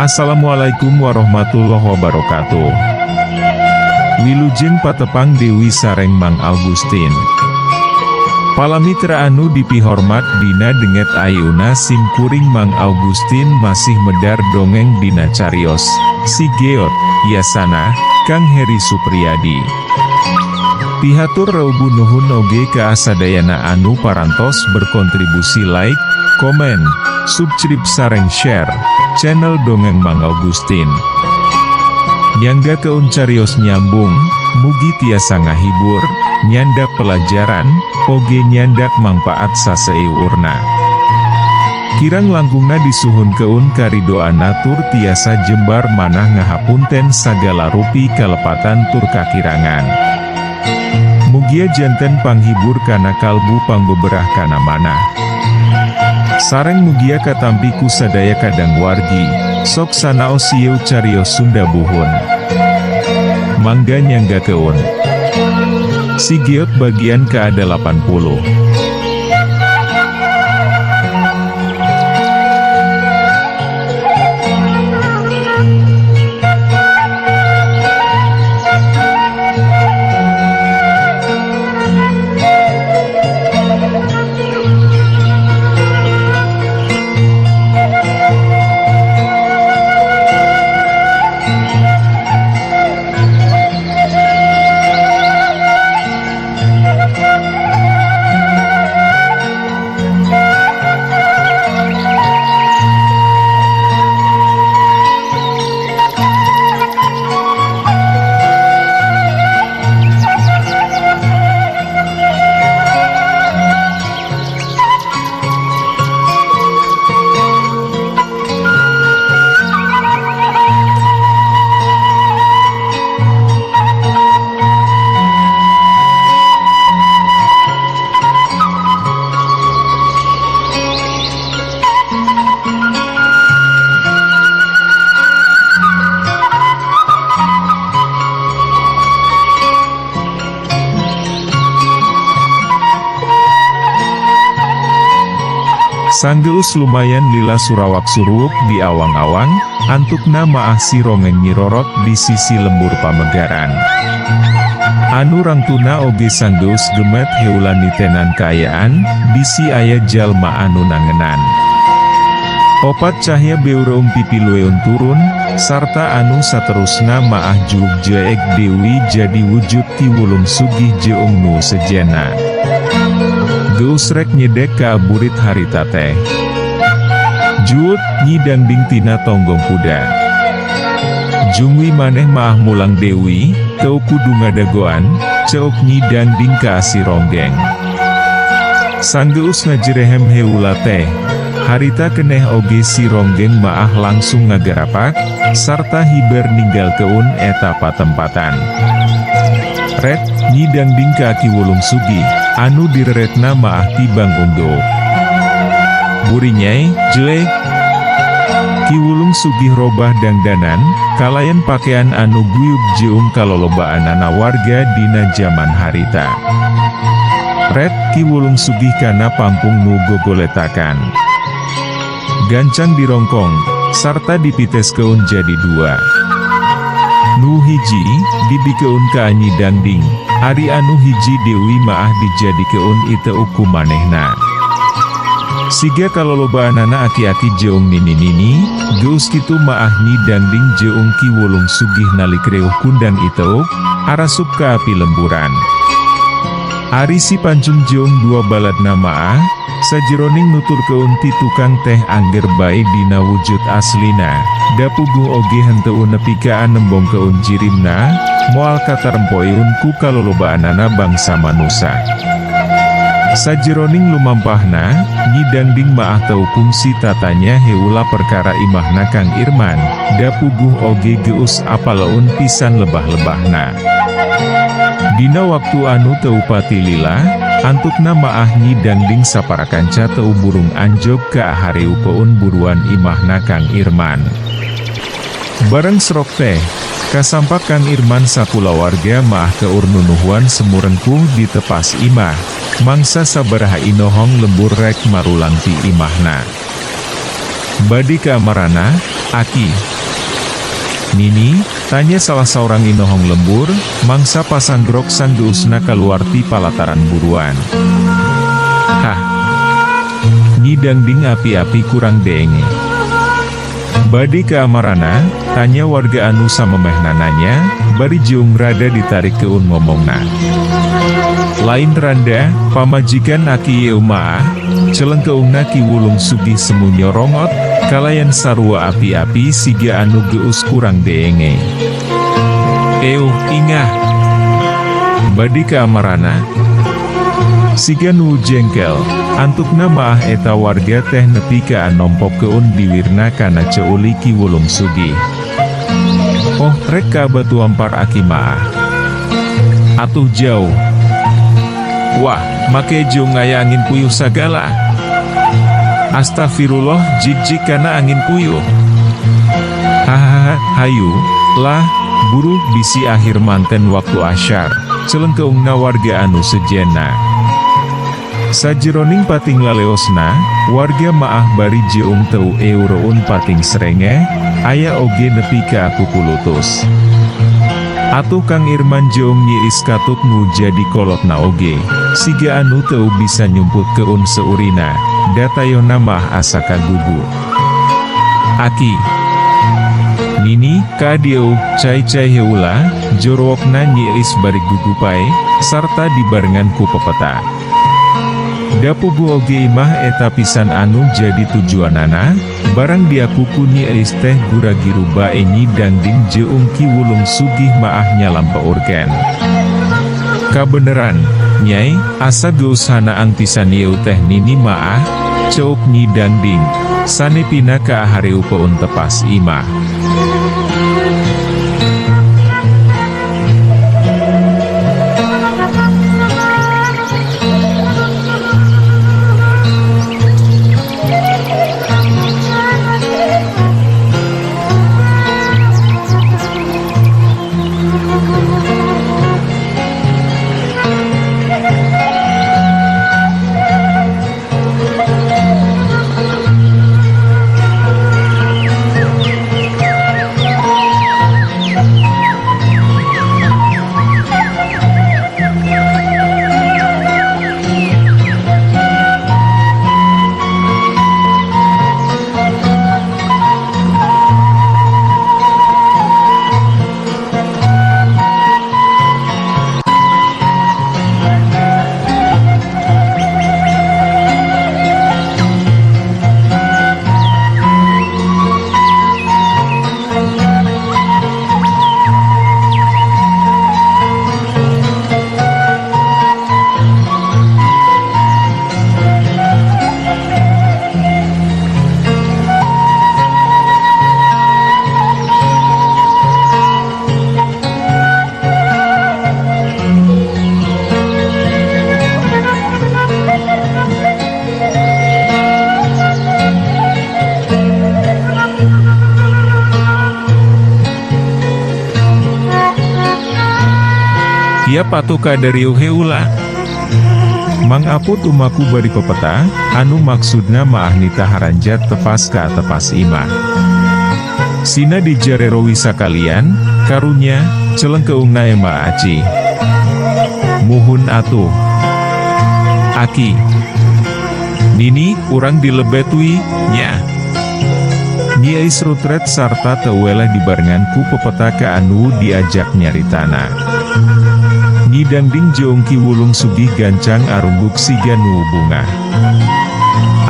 Assalamualaikum warahmatullahi wabarakatuh. Wilujeng patepang Dewi sareng Mang Augustin. Palamitra anu dipihormat dina denget ayeuna simkuring Mang Augustin masih medar dongeng dina carios Si Geot, Yasana, Kang Heri Supriyadi. Pihatur reubu nuhun oge ka asadayana anu parantos berkontribusi like, komen, subscribe sareng share channel Dongeng Mang Augustin. Nyangga keun carios nyambung, mugi tiasa ngahibur, nyandak pelajaran, oge nyandak mangpaat saseurna. Kirang langkungna disuhun keun karidoan tur tiasa jembar manah ngahapunten sagala rupi kalepatan tur kakirangan. Mugia janten panghibur kana kalbu pangbeberah kana manah. Sareng mugia katampi ku sadaya kadang wargi, sok sanaos sieu carios Sunda Buhun. Mangga nyangga keun. Si Geot bagian ke-80. Sanggeus lumayan lila surawak surup di awang-awang, antukna maah si rongeng nyirorot di sisi lembur pamegaran. Anu rangtuna oge sanggeus gemet heula nitenan kaayaan, bisi aya jalma anu nangenan. Opat cahya beureum pipilueun turun, sarta anu saterusna maah juug jeeg Dewi jadi wujud ti wulung sugih jeung nu sejena. Geus rek nyedek ka burit harita teh. Juut nyidangding tina tonggong kuda. Jungwi maneh maah mulang Dewi, teu kudu ngadagoan, ceuk nyidangding ka si ronggeng. Sanggeus ngajerehem heula teh. Harita keneh oge si ronggeng maah langsung ngagarapak, sarta hiber ninggal keun eta patempatan. Red, nyidangding ka aki wulung sugi, anu direretna maah tibang unduk. Burinyai, jelek. Ki wulung sugih robah dangdanan, kalayan pakaian anu guyub jeung kalolobaanana warga dina jaman harita. Red, ki wulung sugih kana pangpung nu gogoletakan. Gancang dirongkong, sarta dipiteskeun jadi dua. Nu hiji, dibikeun ka anyi dangding, ari anu hiji Dewi maah dijadikeun iteu ku manehna. Siga kalolobaanana aki-aki jeung nini-nini, geus kitu maah nyi dangding jeung ki wulung sugih nalik reuh kundang iteu, arasup ka api lemburan. Ari si pancung jeung dua baladna maah, sajeroning nutur keun ti tukang teh angger bae dina wujud aslina, da puguh oge henteu nepi ka anembong keun jirimna, moal katarempoeun ku kalolobaanana bangsa manusa. Sajeroning lumampahna, Nyi Dangding maah teu fungsi tatanya heula perkara imahna Kang Irman, da puguh oge geus apaleun pisan lebah-lebahna. Dina waktu anu teu pati lila, antukna maah Nyi Dangding saparakanca teu burung anjog ka hareupeun buruan imahna Kang Irman. Bareng serok teh, kasampak Kang Irman sakulawarga maah keur nunuhuan semurengkuh di tepas imah. Mangsa sabaraha inohong lembur rek marulang ti imahna. Badi ka amarana, Aki, Nini, tanya salah seorang inohong lembur, mangsa pasang grok sang geusna keluar ti palataran buruan. Hah? Nyi Dangding api-api kurang denge. Badi ke amarana, tanya warga anu samemehna nanya, bari jeung rada ditarik keun ngomongna. Lain randa, pamajikan aki yeumaah, celeng keungna ki wulung sugih semu nyorongot, kalayan sarua api-api siga anu geus kurang deenge. Ingah. Badi ke amarana. Siga nu jengkel, antukna maah eta warga teh nepi ka anompok keun diwirna kana ceuli ki wulung sugih. Oh, rek ka batu ampar aki maah. Atuh jauh. Wah, make jo ngaya angin puyuh sagala. Astagfirullah, jik-jik kana angin puyuh. Hahaha, hayu, lah, buru bisi akhir manten waktu asyar, celeng keungna warga anu sejena. Sajeroning pating laleosna, warga maah bari jeung teu euroun pating serenge, aya oge nepi ka aku kulutus. Atuh Kang Irman jeung nyiis katut nu jadi kolotna oge, siga anu teu bisa nyumput keun seurina, datayona mah asa kagugu. Aki. Nini, kadieu, cai-cai heula, jorokna nyiis bari gugupai, sarta dibarengan ku pepeta. Dapugu oge imah eta pisan anu jadi tujuanana, barang dia kuku nyiis teh gura-giru bae Nyi Dangding jeung ki wulung sugih maah nyalampaurken. Kabeneran, Nyai, asa geus hanaang pisan yeu teh Nini maah, ceuk Nyi Dangding, sanepina ka ahareu peun tepas imah. Ia patuka dari heula. Mang aput umaku bari pepeta, anu maksudna maah nita haranjat tepas ka tepas imah. Sina dijarero wisakalian, karunya, celeng keungna ema aci. Muhun atuh. Aki. Nini, urang dilebetui, nya. Nyai Srutret sarta teuwela dibarengan ku pepeta ka anu diajak nyaritana. Nyi Dangding jeung ki wulung sugih gancang arungguk siga nu bunga.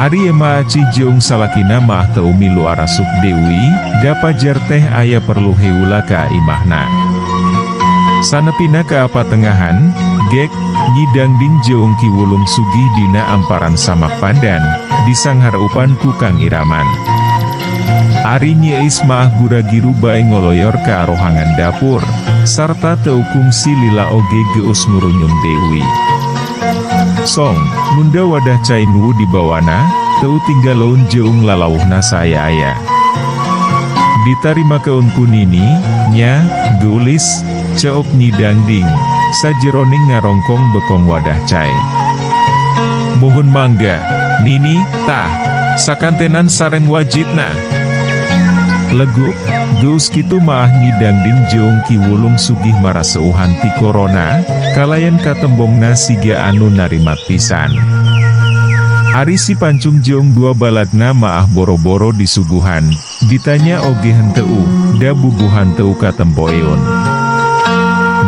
Ari ema aci jeung salakina maah teu milu arasuk dewi, da pajar teh aya perlu heula ka imahna. Sanepina ka apa tengahan, gek, Nyi Dangding jeung ki wulung sugih dina amparan samak pandan, disanghar upan ku Kang Iraman. Ari nyiis maah gura-giru bae ngoloyor ka arohangan dapur, sarta teu kungsi lila oge geus ngurunyum dewi. Song, munda wadah cai nu dibawana, teu tinggaloun jeung lalauhna saya aya. Ditarima keunku Nini, nya, geulis, ceuk Nyi Dangding, sajeroning ngarongkong bekong wadah cai. Mohon mangga, Nini, tah, sakantenan sareng wajibna. Leguk, geus kitu maah ngidangding jeung Ki Wulung sugih maraseuhan ti corona, kalayan katembongna siga anu narimat pisan. Ari si pancung jeung dua baladna maah boro-boro disuguhan, ditanya oge henteu, da bubuhan teu katempoeun.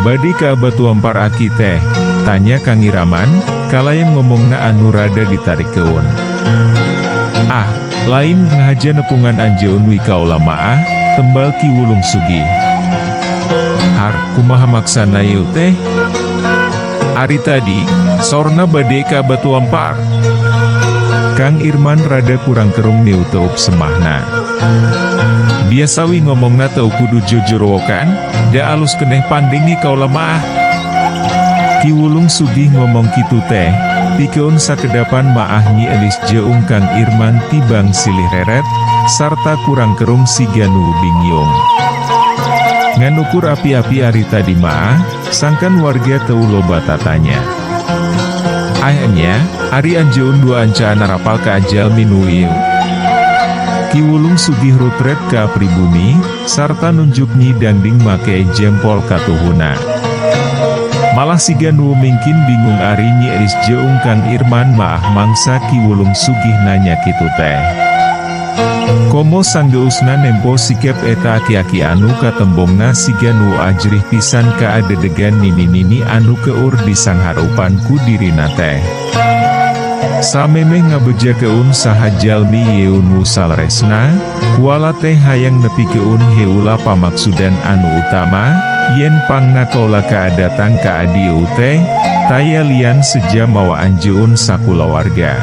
Badi ka batuampar aki teh, tanya Kang Iraman, kalayan ngomongna anu rada ditarikeun. Ah, lain ngahaja nepungan anjeun wi kaula maah, tembal Ki Wulung sugih. Har, kumaha maksana ieu teh? Ari tadi, sorna bade ka batuampar. Kang Irman rada kurang kerung niu teup semahna. Biasawi ngomongna teu kudu jujur wokan, da alus keneh pandingi kaula maah. Ki Wulung sugih ngomong kitu teh, pikeun sakedapan maah nyi elis jeung Kang Irman tibang silih reret, sarta kurang kerung siga nu bingyung. Ngan ukur api-api ari tadi maah, sangkan warga teu loba tatanya. Ayahnya, ari anjeun dua anca narapal ka jalmi nu ieu. Ki Wulung sugih rutret ka pribumi, sarta nunjuk nyi dangding make jempol katuhuna. Malah siga nu mingkin bingung ari nyi eris jeung Kang Irman maah mangsa Ki Wulung sugih nanya kitu teh. Komo sanggeusna nempo sikep eta aki-aki anu katembongna siga nu ajrih pisan ka adedegan nini-nini anu keur disangharupan ku dirina teh. Samemeh ngabejakeun saha jalmi yeun nu salresna, kuala teh hayang nepikeun heula pamaksudan anu utama, yen pangna kaula kaadatang ka adieu teh, taya lian seja mawa anjeun sakulawarga.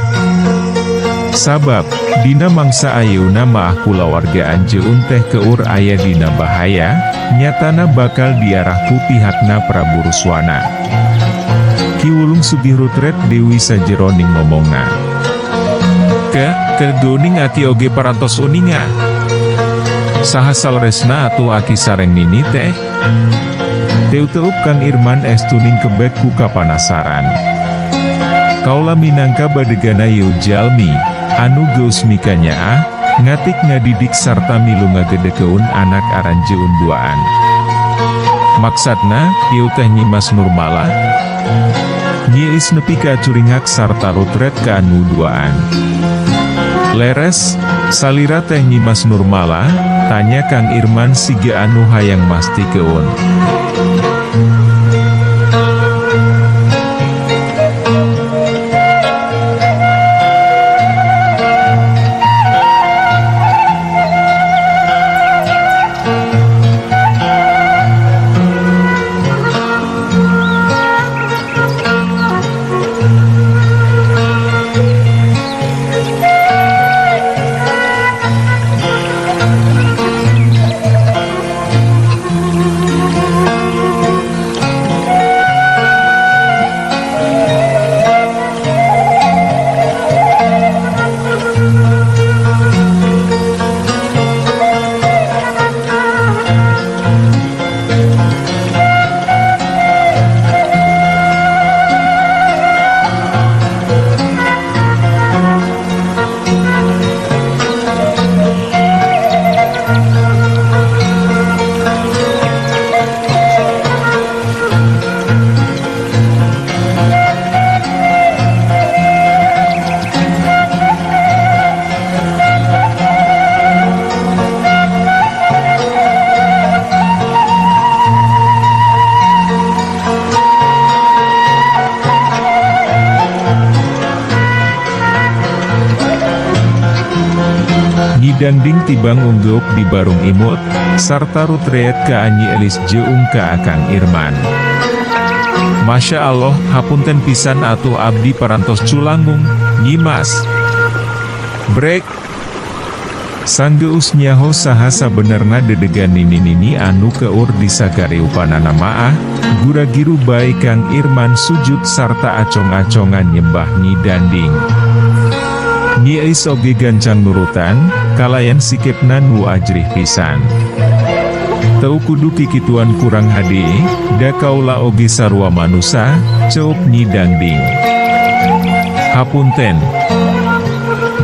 Sabab, dina mangsa ayeuna maah kulawarga anjeun teh keur aya dina bahaya, nyatana bakal diarah ku pihakna Prabu Ruswana. Ki Wulung sugih rutret deui sajeroning ngomongna. Kedoning aki oge parantos uninga. Saha salresna atuh aki sareng nini teh? Teu-teup Kang Irman estuning kebek ku kapanasaran. Kaula minangka badegana yeu jalmi, anu geus mikanyaah, ngatik ngadidik sarta milu ngagedekeun anak aran jeun duaan. Maksudna, ieu teh Nyi Mas Nurmala? Nyi is nepi ka curingak sarta rutret ka anu duaan. Leres, salira teh Nyi Mas Nurmala, tanya Kang Irman siga anu hayang mastikeun. Dangding tibang ungguk di barung imut, sarta rutreet ka Anyi Elis jeung ka Kang Irman. Masya Allah, hapunten pisan atuh abdi parantos culangung, Nyi Mas. Brek. Sanggeus nyaho saha sabenerna dedegan nini-nini anu keur disagari upanana maah, gura-giru bae Kang Irman sujud sarta acong-acongan nyembah Nyi Dangding. Nyi Elis oge gancang nurutan, kalayan sikepna nu ajrih pisan. Teu kudu kikituan kurang hade, da kaula oge sarua manusa, ceup Nyi Dangding. Hapunten.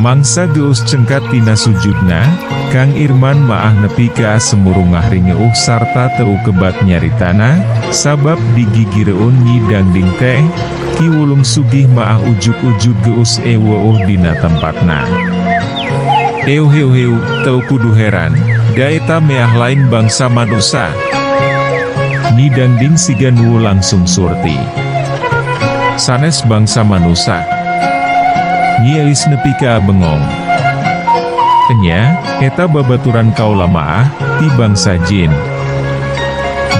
Mangsa geus cengkat tina sujudna, Kang Irman maah nepi ka semurungah ringeuh sarta teu kebat nyaritana, sabab di gigireun Nyi Dangding teh, Ki Wulung Sugih maah ujuk-ujuk geus eweuh dina tempatna. Heu, teu kudu heran, da eta meah lain bangsa manusa. Nyi Dangding siga nuwuh langsung surti. Sanes bangsa manusa. Nyi Elis nepi ka bengong. Enya, eta babaturan kaula maah, ti bangsa jin.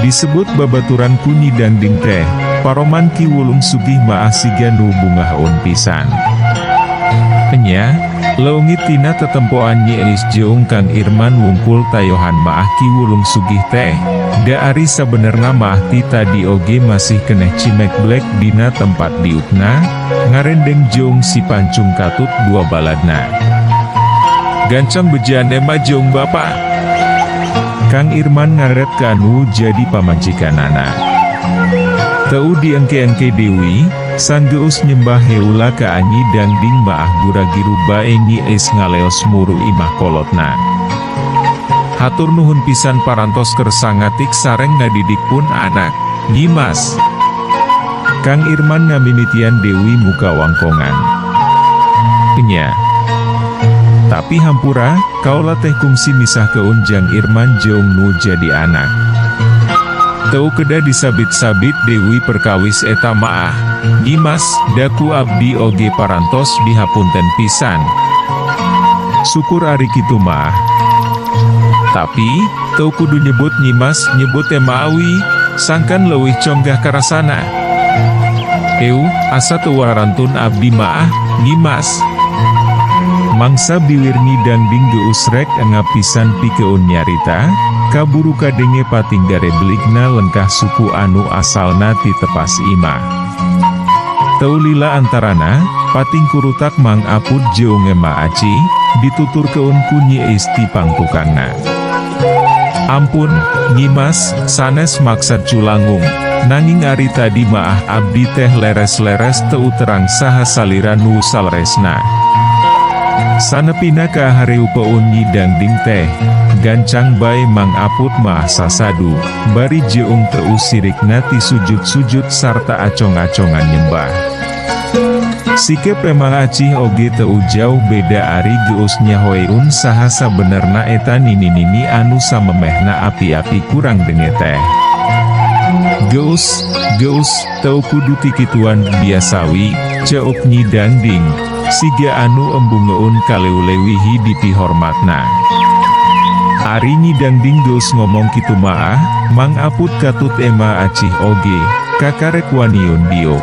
Disebut babaturan ku Nyi Dangding teh, paroman Ki Wulung Sugih maah siga nu bungahaun pisan. Enya, leungit tina tetempoan Nyi Elis jeung Kang Irman wungkul tayohan maah Ki Wulung Sugih teh, da ari sabenerna maah ti tadi oge masih keneh cimek blek dina tempat diukna, ngarendeng jeung si Pancung Katut dua baladna. Gancang bejane mah jeung bapa. Kang Irman ngaret ka anu jadi pamajikanana. Teu diengke-engke Dewi, sanggeus nyembah heula ka Nyi Dangding maah gura-giru bae Nyi Elis ngaleos muru imah kolotna. Hatur nuhun pisan parantos kersangatik sareng ngadidik pun anak, Nyi Mas. Kang Irman ngamimitian Dewi muka wangkongan. Enya. Tapi hampura, kaula teh kungsi misah keun Jang Irman jeung nu jadi anak. Teu kedah disabit-sabit Dewi perkawis eta maah, Nyi Mas, daku abdi oge parantos dihapunten pisan. Syukur ari kitu maah. Tapi, teu kudu nyebut Nyi Mas, nyebut maawi, sangkan leuwih conggah karasana. Asa teu warantun abdi maah, Nyi Mas. Mangsa biwir Nyi Dangding geus rek ngapisan pikeun nyarita, kaburu kadenge patinggare belikna lengkah suku anu asalna ti tepas imah. Teu lila antarana, pating kurutak Mang Apud jeung Ma Aci, dituturkeun ku Nyi Elis ti pangtukangna. Ampun, Nyi Mas, sanes maksad culangung, nanging ari tadi maah abdi teh leres-leres teu terang saha salira nu salresna. Sanepina ka hareupeun Nyi Dangding teh, gancang bae Mang Apud maah sasadu, bari jeung teu sirikna ti sujud-sujud sarta acong-acongan nyembah. Sikep Mang Acih oge teu jauh beda ari geus nyahoeun saha sabenerna eta nini-nini anu samemehna api-api kurang denge teh. Geus, teu kudu ti kituan biasawi, ceuk Nyi Dangding, siga anu embungeun kaleulewihi di pihormatna. Ari Nyi Dangding geus ngomong kitu maah, Mang Apud Katut Ma Acih oge, kakarek waniun diuk.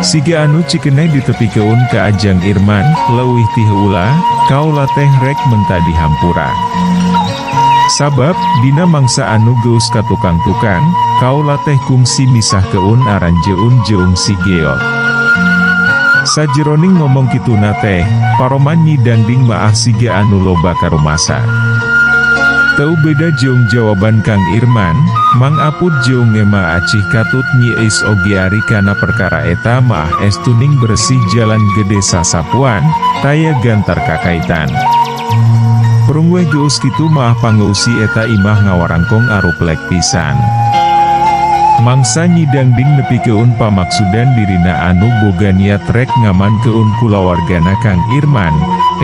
Siga anu cikeneh ditepikeun ka Jang Irman, leuwih ti heula, kaula teh rek menta dihampura. Sabab, dina mangsa anu geus ka tukang-tukang, kaula teh kungsi misahkeun aran jeun si Geot. Sajeroning ngomong kituna teh, paroman Nyi Dangding maah siga anu loba karumasa. Teu beda jeung jawaban Kang Irman, Mang Apud jeung Ema acih katut nyiis oge ari kana perkara eta maah estuning bersih jalan gede sasapuan, taya gantar kakaitan. Perungweh geus kitu maah pangeusi eta imah ngawarangkong aruplek pisan. Mangsa nyidangding nepikeun pamaksudan dirina anu boga niat rek ngaman keun kulawargana Kang Irman,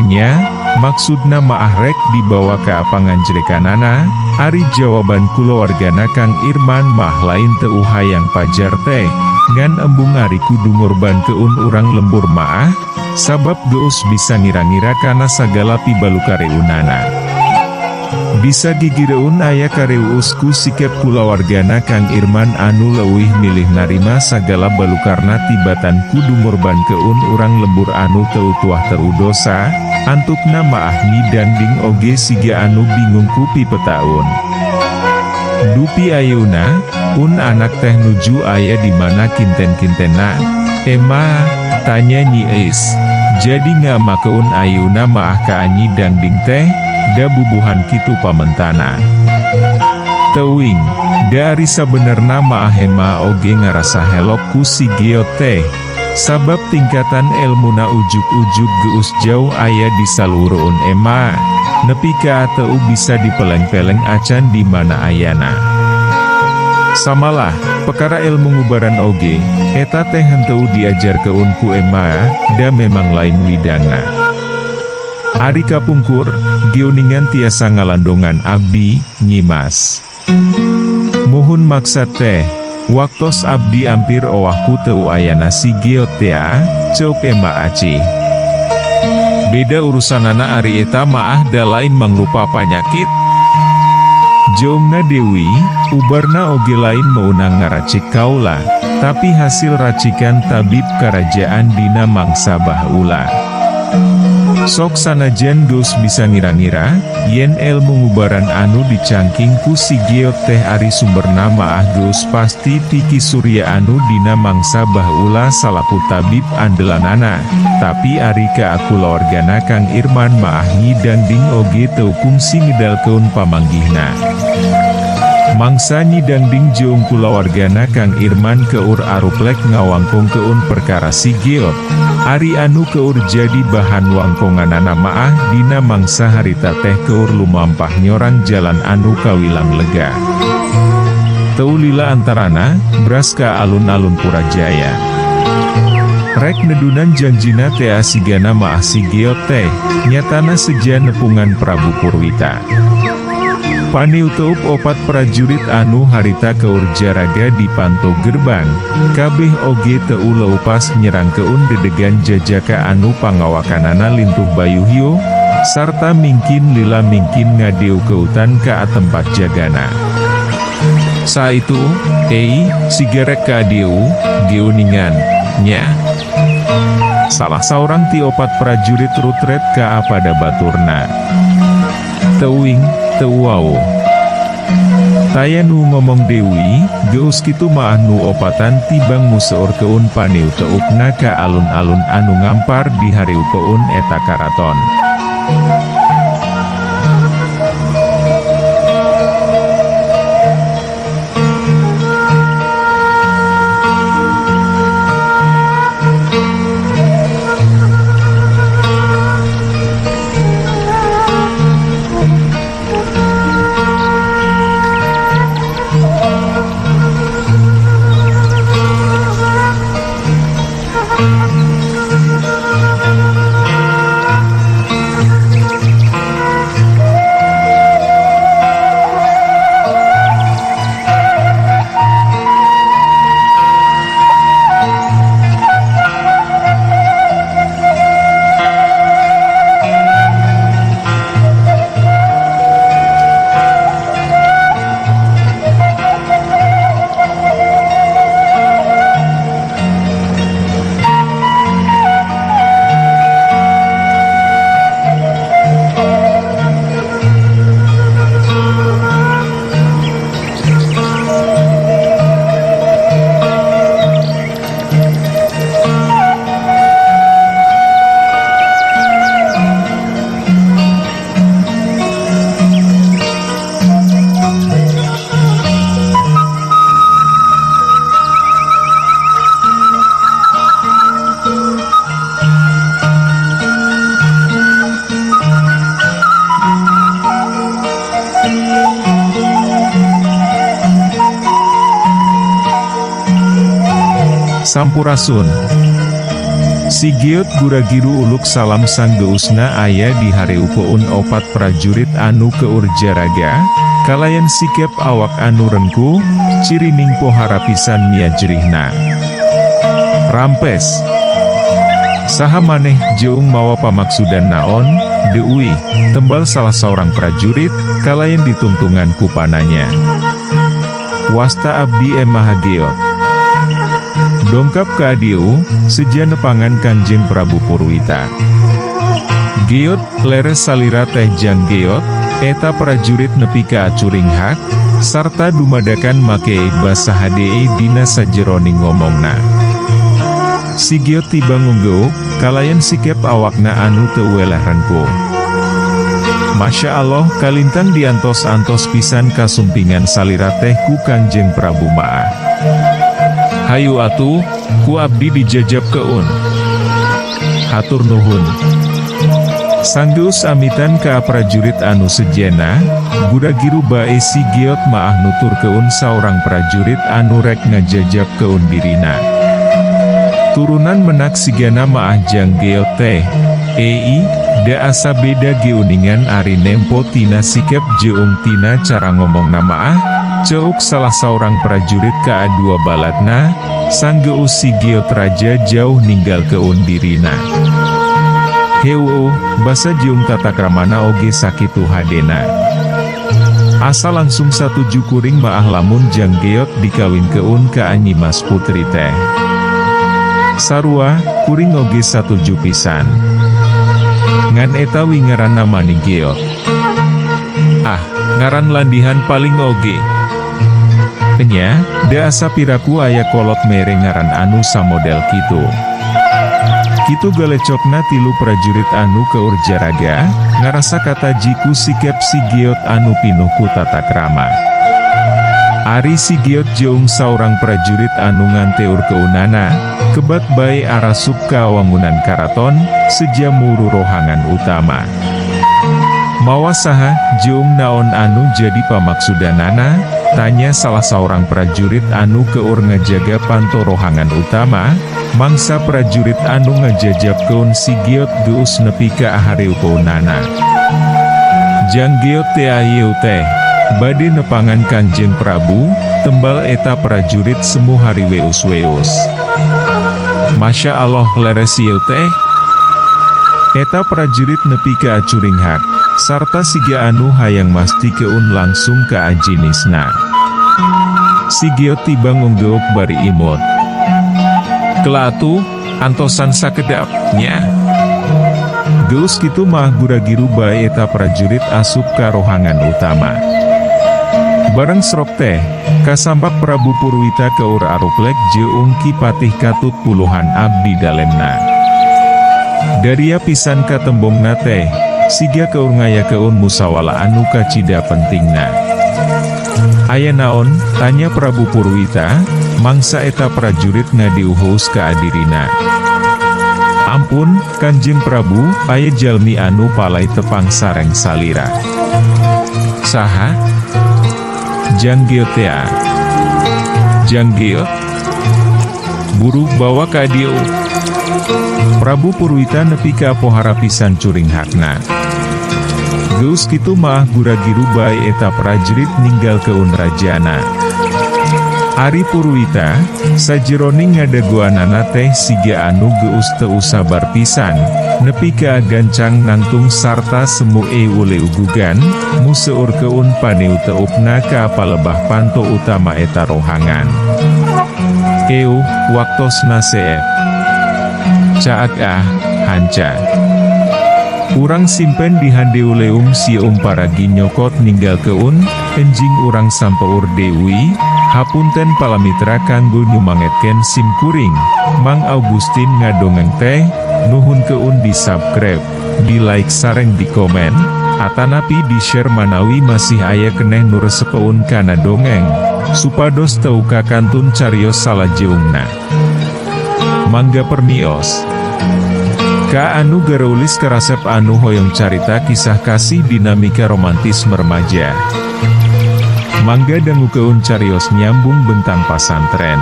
enya, maksudna maah rek dibawa ka panganjrekanana, ari jawaban kulawargana Kang Irman mah lain teu hayang pajar teh, ngan embung ari kudu ngorban keun urang lembur maah, sabab geus bisa ngira-ngira kana sagala pibalukareunana. Bisa gigireun aya kareueus ku sikep kulawargana Kang Irman anu leuwih milih narima sagala balukarna tibatan kudu ngorban keun urang lembur anu teu tuah teu dosa, antukna maah ngidangding oge siga anu bingung ku pipetaun. Dupi ayeuna, anak teh nuju aya di mana kinten-kintenna. Ema, tanya Nyi Eis. Jadi ngamakeun ayeuna maah ka anyi dangding teh, da bubuhan kitu pamentana. Teuing, dari sabenerna maah Ema oge ngarasa helok ku si Giot teh. Sabab tingkatan elmuna ujuk-ujuk geus jauh aya di saluruun Ema, nepi ka teu bisa dipeleng-peleng acan di mana ayana. Samalah, perkara ilmu ngubaran oge, eta teh henteu diajar keun ku Ema, da memang lain widangna. Ari kapungkur, geuningan tiasa ngalandongan abdi, Nyimas. Muhun maksad teh, waktos abdi ampir owahku teu ayana si Giot tea, ceuk Ema aci. Beda urusanana ari eta maah da lain mangrupa panyakit. Jomna Dewi, ubarna oge lain meunang ngaracik kaula, tapi hasil racikan tabib kerajaan dina mangsa baheula. Sok sanajan geus bisa ngira-ngira, yen elmu ngubaran anu dicangking ku si Giot teh ari sumberna maah geus pasti Tiki Surya anu dina mangsa baheula salaku tabib andelanana, tapi ari ka kulawargana Kang Irman maah ngidangding oge teu kungsi ngidalkeun pamanggihna. Mangsa nyidangding jeung kulawargana Kang Irman keur aruplek ngawangkong keun perkara si Giot, ari anu keur jadi bahan wangkonganana maah dina mangsa harita teh keur lumampah nyorang jalan anu kawilang lega. Teu lila antarana, bras ka alun-alun Purajaya. Rek nedunan janjina teh asigana maah si Giot teh, nyatana seja nepungan Prabu Purwita. Paniutup opat prajurit anu harita keur jaraga di panto gerbang, kabeh oge teu leupas nyerang keun dedegan jajaka anu pangawakanana lintuh bayuhyo, sarta mingkin lila mingkin ngadeu keutan ka tempat jagana. Saitu, sigarek ka adeu, geuningan, nya. Salah saurang ti opat prajurit rutret ka pada baturna. Teuing, teu wau. Taya nu ngomong Dewi, geus kitu maah nu opatan tibang museur keun paniu teupna ka alun-alun anu ngampar di hariu keun eta karaton. Sampurasun. Sigiot Guragiru uluk salam sanggeusna aya di hareupeun opat prajurit anu keur jaraga, kalayan sikep awak anu rengku, cirining pohara pisan miajrihna. Rampes. Saha maneh jeung mawa pamaksudan naon, deuih, tembal salah seorang prajurit, kalayan ditungtungan ku pananya. Wasta abdi emaha Geot. Dongkap ka adieu, seja nepangan Kanjeng Prabu Purwita. Geot, leres salira teh Jang Geot, eta prajurit nepi ka acuring hak, sarta dumadakan make basahadee dina sajeroning ngomongna. Si Geot tiba ngunggeuk, kalayan sikep awakna anu teu welah rengku. Masya Allah, kalintang diantos-antos pisan kasumpingan salira teh ku Kanjeng Prabu Maah. Hayu atuh, ku abdi dijajab keun. Hatur nuhun. Sanggeus amitan ka prajurit anu sejena, Guragiru bae si Geot Maah nutur keun saurang prajurit anu rek ngajajab keun dirina. Turunan menak sigana Maah Jang Geot teh, da asa beda geuningan ari nempo tina sikep jeung tina cara ngomong Maah, ceuk salah seorang prajurit ka dua balatna, sanggeus si Geot raja jauh ninggal keun dirina. Heu, basa jeung tatakramana oge sakitu hadena. Asa langsung satuju kuring Maah lamun Jang Geot dikawin keun ka Anyi Mas Putri teh. Sarua, kuring oge satuju pisan. Ngan eta wingaran namani Geot. Ah, ngaran landihan paling oge. Enya, da asa piraku aya kolot mere ngaran anu samodel kitu. Kitu galecokna tilu prajurit anu keur jaraga, ngarasa kata jiku sikep si Geot anu pinuh ku tata krama. Ari si Geot jeung saurang prajurit anu nganteur keunana, kebat bae arasup ka wangunan karaton, seja muru rohangan utama. Mawa saha, jeung naon anu jadi pamaksudanana, tanya salah seorang prajurit anu keur ngajaga panto rohangan utama, mangsa prajurit anu ngajajab keun si Geot geus nepi ka hareupeunana. Jang Geot teh ayeuna teh bade nepangan Kanjeng Prabu, tembal eta prajurit semu hari weus-weus. Masya Allah leres ieu teh. Eta prajurit nepi ka acuring hak, sarta siga anu hayang masti keun langsung ka ajinisna. Si Geot tiba ngunggeuk bari imut. Kelatu, antosan sakedap, nya. Geus kitu mah Guragiru bae eta prajurit asup ka rohangan utama. Bareng srok teh, kasampak Prabu Purwita keur aruplek jeung Ki Patih katut puluhan abdi dalemna. Daria pisan ka tembongna teh, siga keur ngayakeun musawala anu kacida pentingna. Aya naon? Tanya Prabu Purwita, mangsa eta prajurit ngadiuhus ka adirina. Ampun, Kanjeng Prabu, aya jalmi anu palai tepang sareng salira. Saha? Jang Geot ya. Jang Geot? Buru bawa ka dieu. Prabu Purwita nepi ka pohara pisan curing hakna. Geus kitu mah Guragiru bae eta prajurit ninggal keun rajana. Ari Purwita, sajeroning ngadagoanana teh siga anu geus teu sabar pisan, nepi ka gancang nangtung sarta semu ule ugugan, museur keun paneu teupna ka palebah panto utama eta rohangan. Waktosna seep. Caak hanca. Urang simpen di handeuleum sieum paragi nyokot ninggal keun, enjing urang sampeur deui, hapunten palamitra kanggo nyumangetken sim kuring, Mang Augustin ngadongeng teh, nuhun keun di subscribe, di like sareng di komen, atanapi di share manawi masih aya keneh nu resepeun kana dongeng, supados teu kakantun carios salajeungna. Mangga permios. Ka anu garulis karasep anu hoyong carita kisah kasih dinamika romantis remaja. Mangga dangu keun carios nyambung bentang pasantren.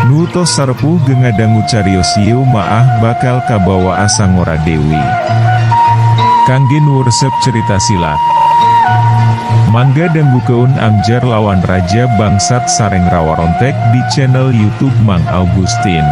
Nuto sarpuh gengadangu carios ieu maah bakal kabawa asa ngora dewi. Kangge nu resep cerita silat. Mangga danggukeun Amjar lawan Raja Bangsat sareng rawarontek di channel YouTube Mang Augustin.